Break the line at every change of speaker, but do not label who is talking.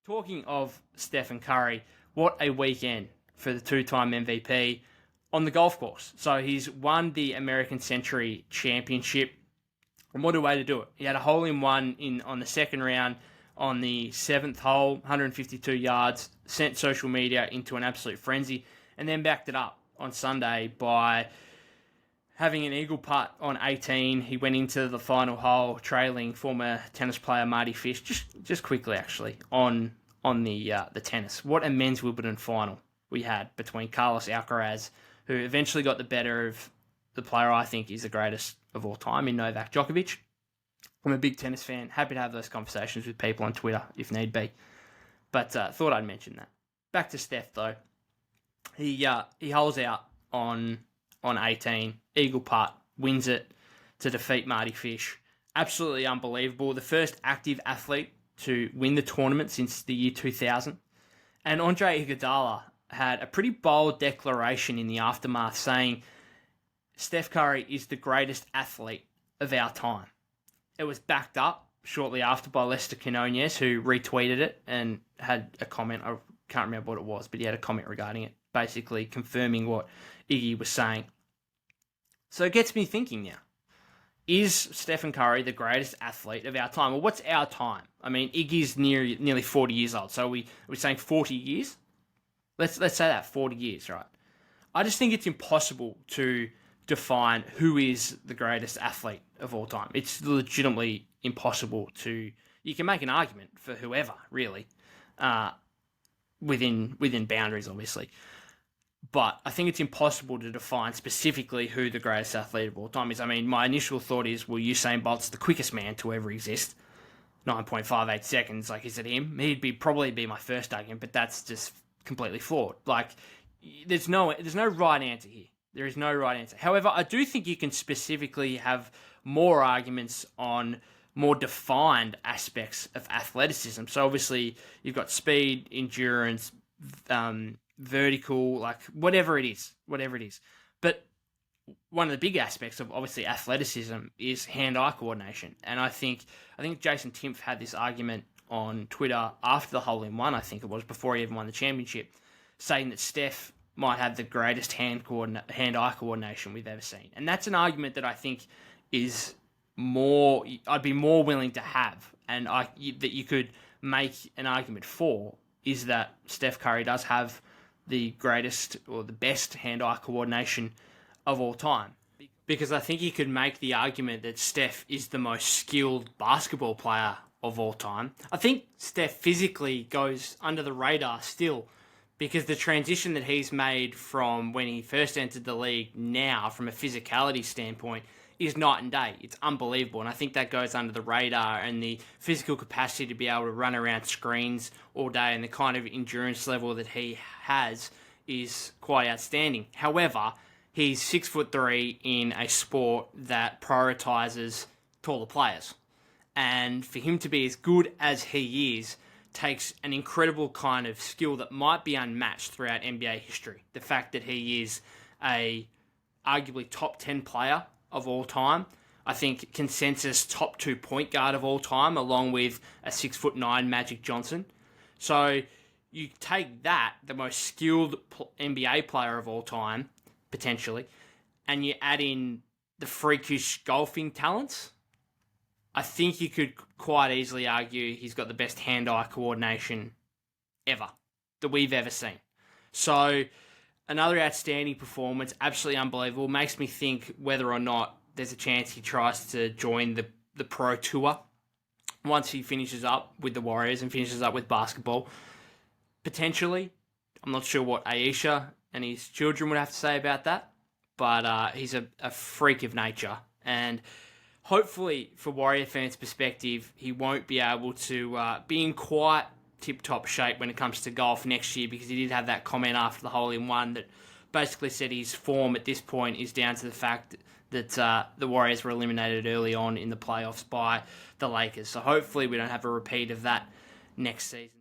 Talking of Stephen Curry, what a weekend for the two-time MVP on the golf course. So he's won the American Century Championship. And what a way to do it. He had a hole-in-one on the second round on the seventh hole, 152 yards, sent social media into an absolute frenzy, and then backed it up on Sunday by having an eagle putt on 18. He went into the final hole trailing former tennis player Marty Fish, just quickly actually, on the tennis. What a men's Wimbledon final we had between Carlos Alcaraz, who eventually got the better of the player I think is the greatest of all time in Novak Djokovic. I'm a big tennis fan, happy to have those conversations with people on Twitter if need be. But thought I'd mention that. Back to Steph though. He holes out on 18, eagle putt, wins it to defeat Marty Fish. Absolutely unbelievable. The first active athlete to win the tournament since the year 2000. And Andre Iguodala had a pretty bold declaration in the aftermath saying Steph Curry is the greatest athlete of our time. It was backed up shortly after by Lester Quinones, who retweeted it and had a comment. I can't remember what it was, but he had a comment regarding it, basically confirming what Iggy was saying. So it gets me thinking now. Is Stephen Curry the greatest athlete of our time? Well, what's our time? I mean, Iggy's nearly 40 years old, so we're saying 40 years? Let's say that, 40 years, right? I just think it's impossible to define who is the greatest athlete of all time. It's legitimately impossible to... You can make an argument for whoever, really, within boundaries, obviously. But I think it's impossible to define specifically who the greatest athlete of all time is. I mean, my initial thought is, well, Usain Bolt's the quickest man to ever exist. 9.58 seconds, like, is it him? He'd probably be my first argument, but that's just completely flawed. Like, there's no right answer here. There is no right answer. However, I do think you can specifically have more arguments on more defined aspects of athleticism. So obviously, you've got speed, endurance, vertical, like whatever it is. But one of the big aspects of obviously athleticism is hand-eye coordination. And I think Jason Timpf had this argument on Twitter after the hole-in-one, I think it was, before he even won the championship, saying that Steph might have the greatest hand-eye coordination we've ever seen. And that's an argument that I think is I'd be more willing to have, and that you could make an argument for, is that Steph Curry does have the greatest or the best hand-eye coordination of all time. Because I think you could make the argument that Steph is the most skilled basketball player of all time. I think Steph physically goes under the radar still, because the transition that he's made from when he first entered the league now, from a physicality standpoint, is night and day. It's unbelievable, and I think that goes under the radar, and the physical capacity to be able to run around screens all day and the kind of endurance level that he has is quite outstanding. However, he's 6'3" in a sport that prioritizes taller players, and for him to be as good as he is takes an incredible kind of skill that might be unmatched throughout NBA history. The fact that he is a arguably top 10 player of all time, I think consensus top 2 point guard of all time, along with a 6'9" Magic Johnson. So you take that, the most skilled NBA player of all time, potentially, and you add in the freakish golfing talents, I think you could quite easily argue he's got the best hand-eye coordination ever, that we've ever seen. So another outstanding performance, absolutely unbelievable. Makes me think whether or not there's a chance he tries to join the Pro Tour once he finishes up with the Warriors and finishes up with basketball. Potentially. I'm not sure what Aisha and his children would have to say about that, but he's a freak of nature. And hopefully, for Warrior fans' perspective, he won't be able to be in quite tip-top shape when it comes to golf next year, because he did have that comment after the hole-in-one that basically said his form at this point is down to the fact that the Warriors were eliminated early on in the playoffs by the Lakers. So hopefully we don't have a repeat of that next season.